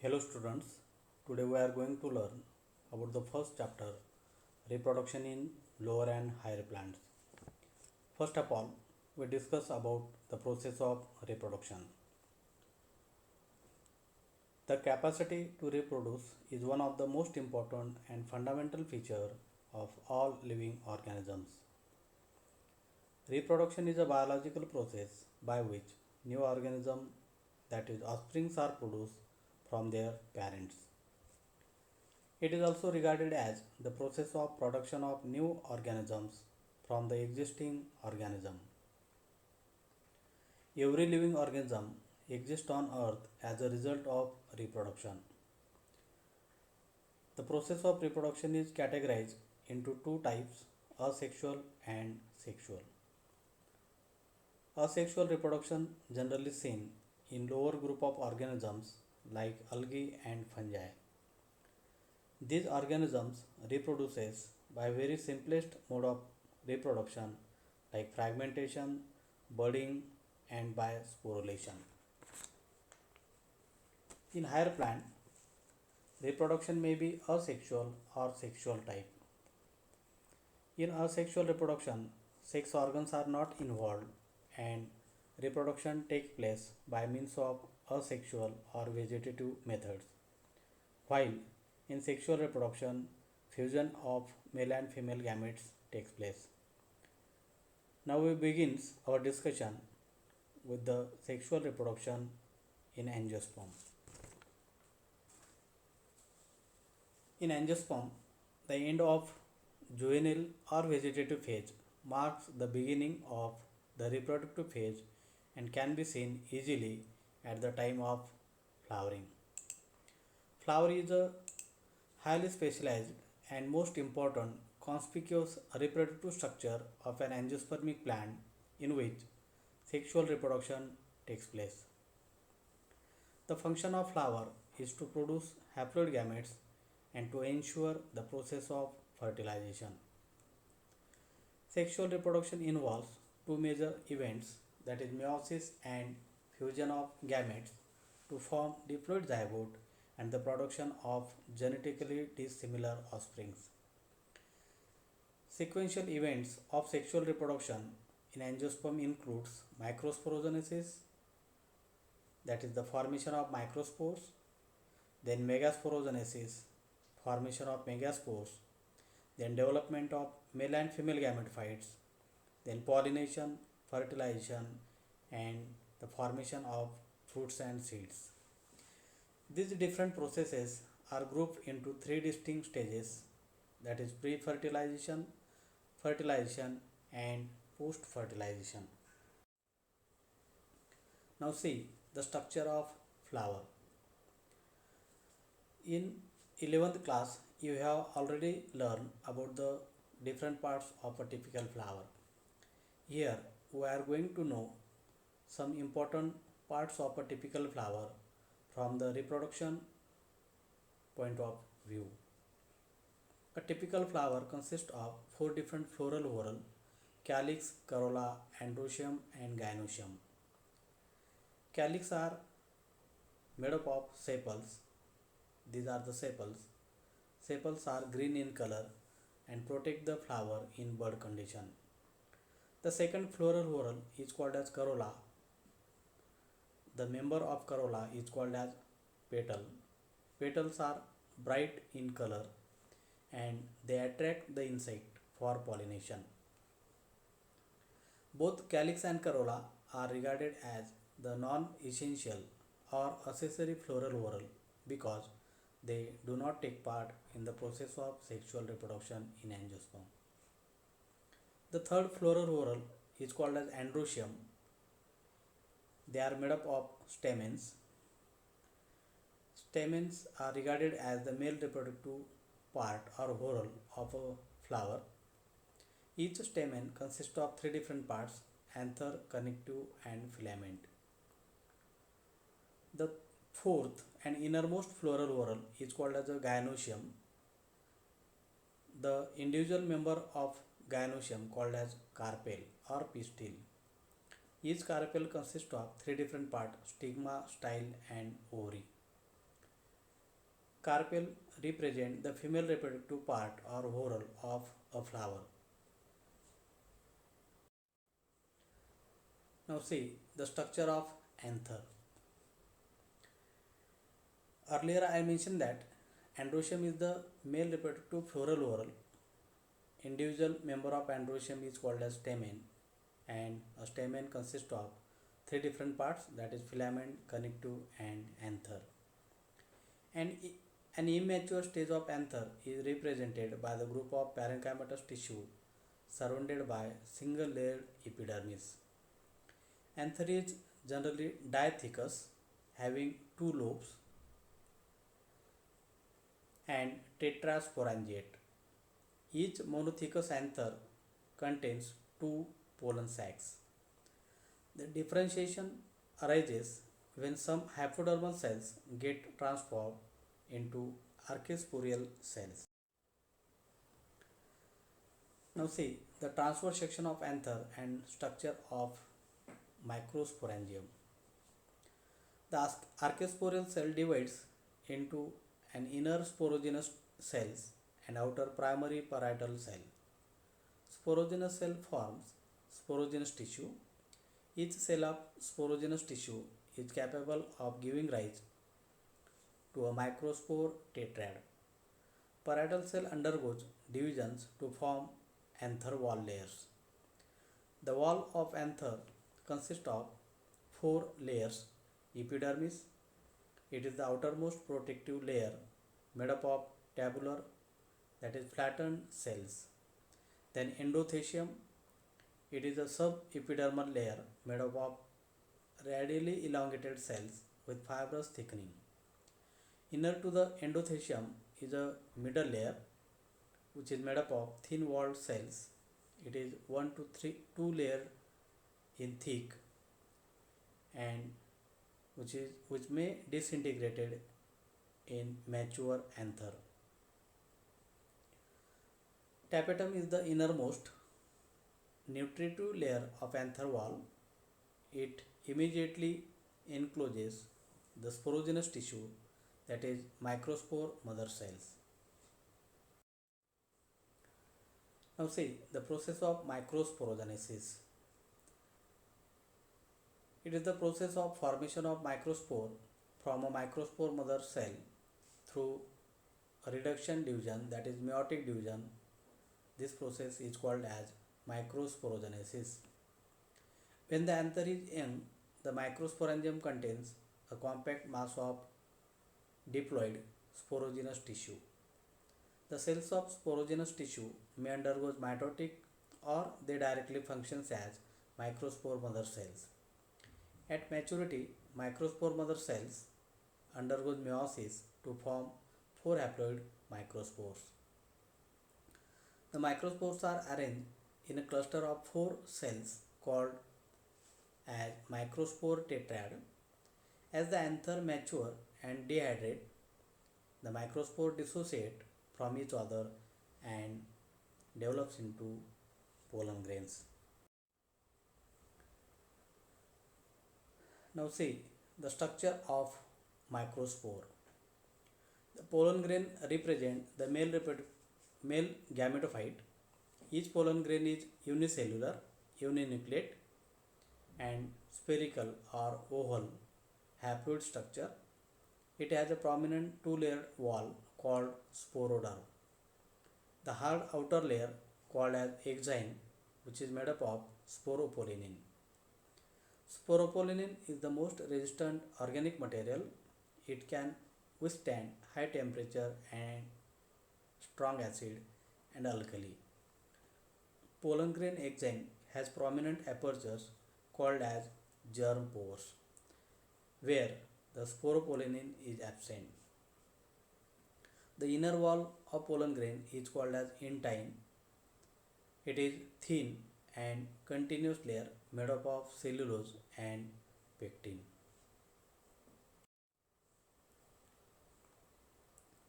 Hello students, today we are going to learn about the first chapter, reproduction in lower and higher plants. First of all, we discuss about the process of reproduction. The capacity to reproduce is one of the most important and fundamental feature of all living organisms. Reproduction is a biological process by which new organisms, that is offsprings, are produced from their parents. It is also regarded as the process of production of new organisms from the existing organism. Every living organism exists on earth as a result of reproduction. The process of reproduction is categorized into two types, asexual and sexual. Asexual reproduction generally seen in lower group of organisms like algae and fungi. These organisms reproduces by very simplest mode of reproduction like fragmentation, budding and by sporulation. In higher plant, reproduction may be asexual or sexual type. In asexual reproduction, sex organs are not involved and reproduction takes place by means of asexual or vegetative methods. While in sexual reproduction, fusion of male and female gametes takes place. Now we begins our discussion with the sexual reproduction in angiosperm. In angiosperm, the end of juvenile or vegetative phase marks the beginning of the reproductive phase and can be seen easily at the time of flowering. Flower is a highly specialized and most important conspicuous reproductive structure of an angiospermic plant in which sexual reproduction takes place. The function of flower is to produce haploid gametes and to ensure the process of fertilization. Sexual reproduction involves two major events, that is meiosis and fusion of gametes to form diploid zygote and the production of genetically dissimilar offsprings. Sequential events of sexual reproduction in angiosperm includes microsporogenesis, that is the formation of microspores, then megasporogenesis, formation of megaspores, then development of male and female gametophytes, then pollination, fertilization, and the formation of fruits and seeds. These different processes are grouped into three distinct stages, that is pre-fertilization, fertilization, and post-fertilization. Now see the structure of flower. In 11th class, you have already learned about the different parts of a typical flower. Here, we are going to know some important parts of a typical flower from the reproduction point of view. A typical flower consists of four different floral whorl: calyx, corolla, androecium, and gynoecium. Calyx are made up of sepals. These are the sepals. Sepals are green in color and protect the flower in bud condition. The second floral whorl is called as corolla. The member of corolla is called as petal. Petals are bright in color and they attract the insect for pollination. Both calyx and corolla are regarded as the non-essential or accessory floral whorl because they do not take part in the process of sexual reproduction in angiosperm. The third floral whorl is called as androecium. They are made up of stamens. Stamens are regarded as the male reproductive part or whorl of a flower. Each stamen consists of three different parts: anther, connective, and filament. The fourth and innermost floral whorl is called as a gynoecium. The individual member of gynoecium called as carpel or pistil. Each carpel consists of three different parts: stigma, style, and ovary. Carpel represent the female reproductive part or whorl of a flower. Now see the structure of anther. Earlier I mentioned that androecium is the male reproductive floral whorl. Individual member of androecium is called as stamen, and a stamen consists of three different parts, that is filament, connective and anther. And an immature stage of anther is represented by the group of parenchymatous tissue surrounded by single layered epidermis. Anther is generally diathecous, having two lobes and tetrasporangiate. Each monothecous anther contains two pollen sacs. The differentiation arises when some hypodermal cells get transformed into archisporial cells. Now see the transverse section of anther and structure of microsporangium. The archisporial cell divides into an inner sporogenous cells and outer primary parietal cell. Sporogenous cell forms sporogenous tissue. Each cell of sporogenous tissue is capable of giving rise to a microspore tetrad. Parietal cell undergoes divisions to form anther wall layers. The wall of anther consists of four layers. Epidermis, it is the outermost protective layer made up of tabular, that is flattened cells. Then endothecium, it is a subepidermal layer made up of radially elongated cells with fibrous thickening. Inner to the endothecium is a middle layer which is made up of thin walled cells. It is 1 to 3 2 layer in thick and which may disintegrated in mature anther. Tapetum is the innermost nutritive layer of anther wall. It immediately encloses the sporogenous tissue, that is microspore mother cells. Now see the process of microsporogenesis. It is the process of formation of microspore from a microspore mother cell through a reduction division, that is meiotic division. This process is called as microsporogenesis. When the anther is young, the microsporangium contains a compact mass of diploid sporogenous tissue. The cells of sporogenous tissue may undergo mitotic or they directly function as microspore mother cells. At maturity, microspore mother cells undergoes meiosis to form four haploid microspores. The microspores are arranged in a cluster of four cells called as microspore tetrad. As the anther mature and dehydrate, the microspore dissociate from each other and develops into pollen grains. Now see the structure of microspore. The pollen grain represent the male gametophyte. Each pollen grain is unicellular, uninucleate and spherical or oval haploid structure. It has a prominent two-layered wall called sporoderm. The hard outer layer called as exine, which is made up of sporopollenin. Sporopollenin is the most resistant organic material. It can withstand high temperature and strong acid and alkali. Pollen grain exine has prominent apertures called as germ pores, where the sporopollenin is absent. The inner wall of pollen grain is called as intine. It is thin and continuous layer made up of cellulose and pectin.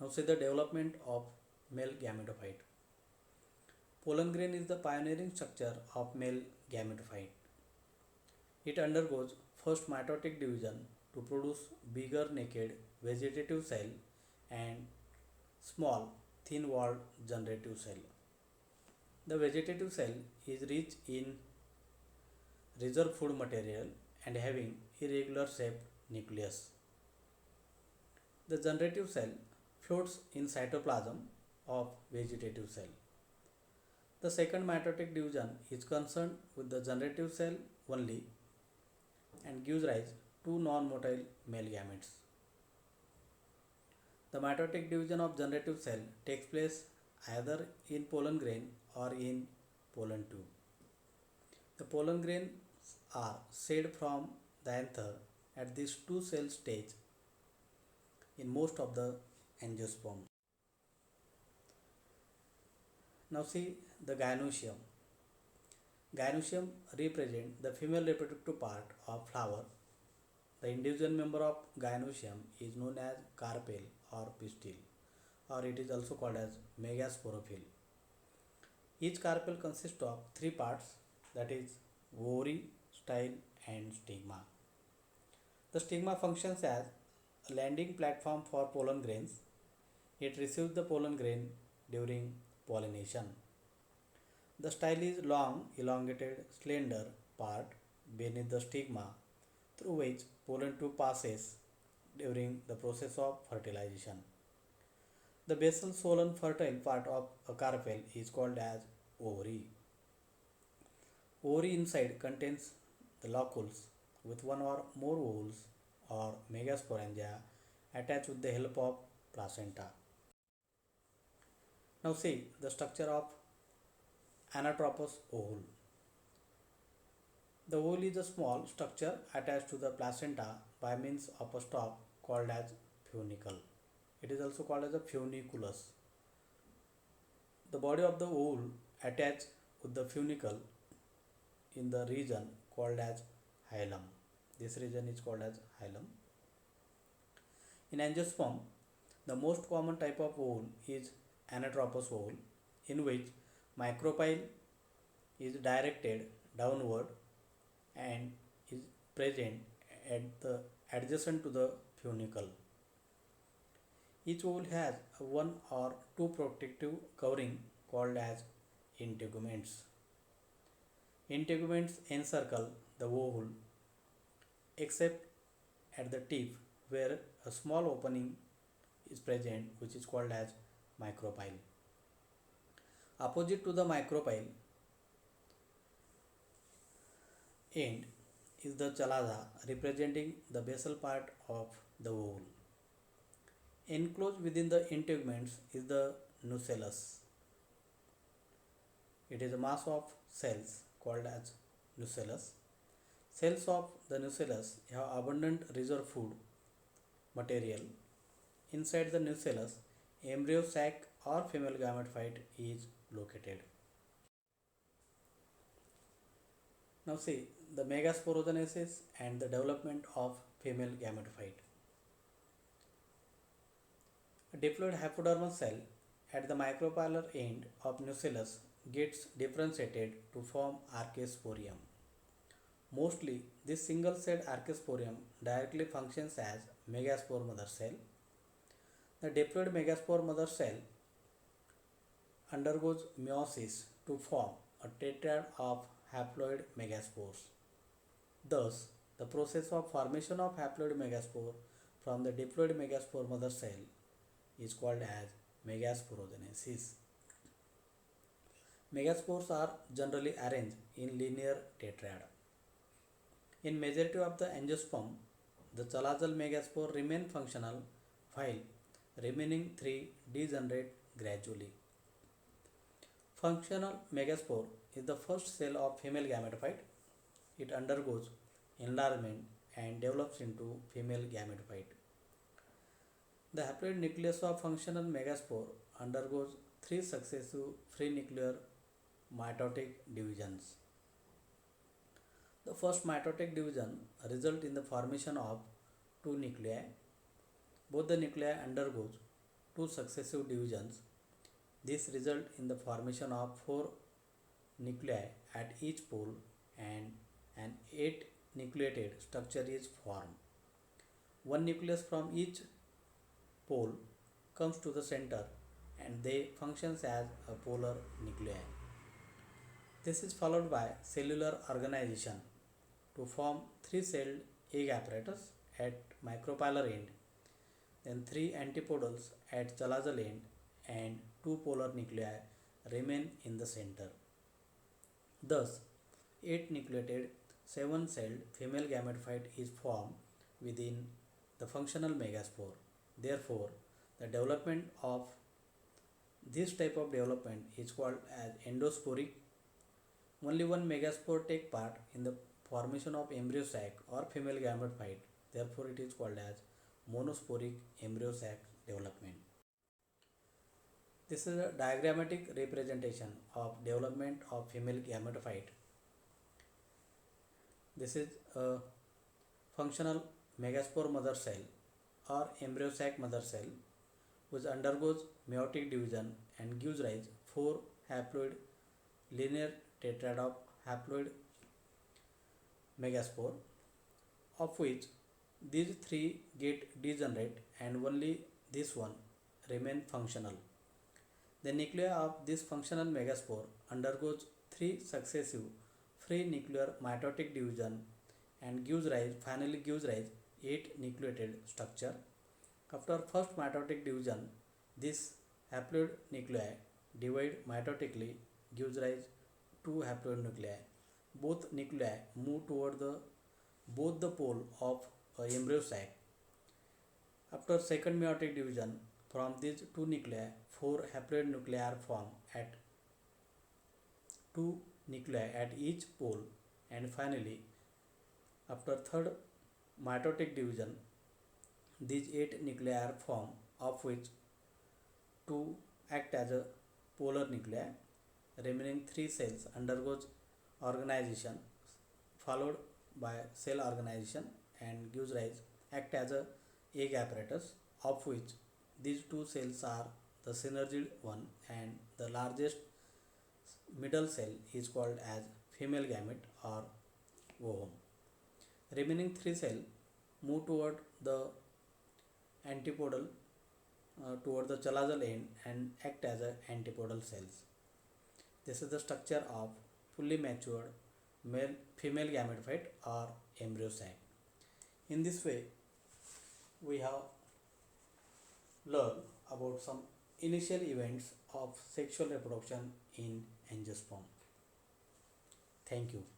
Now see the development of male gametophyte. Pollen grain is the pioneering structure of male gametophyte. It undergoes first mitotic division to produce bigger naked vegetative cell and small, thin-walled generative cell. The vegetative cell is rich in reserve food material and having irregular shaped nucleus. The generative cell floats in cytoplasm of vegetative cell. The second mitotic division is concerned with the generative cell only and gives rise to non-motile male gametes. The mitotic division of generative cell takes place either in pollen grain or in pollen tube. The pollen grains are shed from the anther at this two cell stage in most of the angiosperms. Now see the gynoecium. Gynoecium represents the female reproductive part of flower. The individual member of gynoecium is known as carpel or pistil, or it is also called as megasporophyll. Each carpel consists of three parts, that is ovary, style and stigma. The stigma functions as a landing platform for pollen grains. It receives the pollen grain during pollination. The style is long, elongated, slender part beneath the stigma through which pollen tube passes during the process of fertilization. The basal swollen fertile part of a carpel is called as ovary. Ovary inside contains the locules with one or more ovules or megasporangia attached with the help of placenta. Now see the structure of anatropous ovule. The ovule is a small structure attached to the placenta by means of a stalk called as funicle. It is also called as a funiculus. The body of the ovule attached with the funicle in the region called as hilum. This region is called as hilum. In angiosperm, the most common type of ovule is anatropous ovule, in which micropyle is directed downward and is present at the adjacent to the funicle. Each ovule has one or two protective covering called as integuments. Integuments encircle the ovule except at the tip where a small opening is present, which is called as micropyle. Opposite to the micropyle end is the chalaza, representing the basal part of the ovule. Enclosed within the integuments is the nucellus. It is a mass of cells called as nucellus. Cells of the nucellus have abundant reserve food material. Inside the nucellus, embryo sac or female gametophyte is located. Now see the megasporogenesis and the development of female gametophyte. A diploid hypodermal cell at the micropylar end of nucellus gets differentiated to form archaeosporium. Mostly, this single-celled archaeosporium directly functions as megaspore mother cell. The diploid megaspore mother cell undergoes meiosis to form a tetrad of haploid megaspores. Thus, the process of formation of haploid megaspore from the diploid megaspore mother cell is called as megasporogenesis. Megaspores are generally arranged in linear tetrad. In majority of the angiosperm, the chalazal megaspore remain functional while remaining three degenerate gradually. Functional megaspore is the first cell of female gametophyte. It undergoes enlargement and develops into female gametophyte. The haploid nucleus of functional megaspore undergoes three successive free nuclear mitotic divisions. The first mitotic division results in the formation of two nuclei. Both the nuclei undergoes two successive divisions. This results in the formation of four nuclei at each pole and an 8 nucleated structure is formed. One nucleus from each pole comes to the center and they functions as a polar nuclei. This is followed by cellular organization to form three-celled egg apparatus at micropylar end, then three antipodals at chalazal end, and two polar nuclei remain in the center. Thus, 8 nucleated 7-celled female gametophyte is formed within the functional megaspore. Therefore, the development of this type of development is called as endosporic. Only one megaspore take part in the formation of embryo sac or female gametophyte. Therefore, it is called as monosporic embryo sac development. This is a diagrammatic representation of development of female gametophyte. This is a functional megaspore mother cell or embryo sac mother cell which undergoes meiotic division and gives rise 4 haploid linear tetrad of haploid megaspore, of which these 3 get degenerate and only this one remain functional. The nuclei of this functional megaspore undergoes 3 successive free nuclear mitotic division and finally gives rise 8 nucleated structure. After first mitotic division, this haploid nuclei divide mitotically, gives rise to haploid nuclei. Both nuclei move toward both the pole of embryo sac. After second meiotic division, from these two nuclei, 4 haploid nuclei are formed at 2 nuclei at each pole, and finally, after third mitotic division, these 8 nuclei are formed, of which 2 act as a polar nuclei. Remaining 3 cells undergoes organization followed by cell organization and gives rise act as a egg apparatus, of which these 2 cells are the synergid one and the largest middle cell is called as female gamete or ovum. Remaining 3 cells move toward the antipodal toward the chalazal end and act as a antipodal cells. This is the structure of fully matured female gametophyte or embryo sac. In this way, we have learned about some initial events of sexual reproduction in angiosperm. Thank you.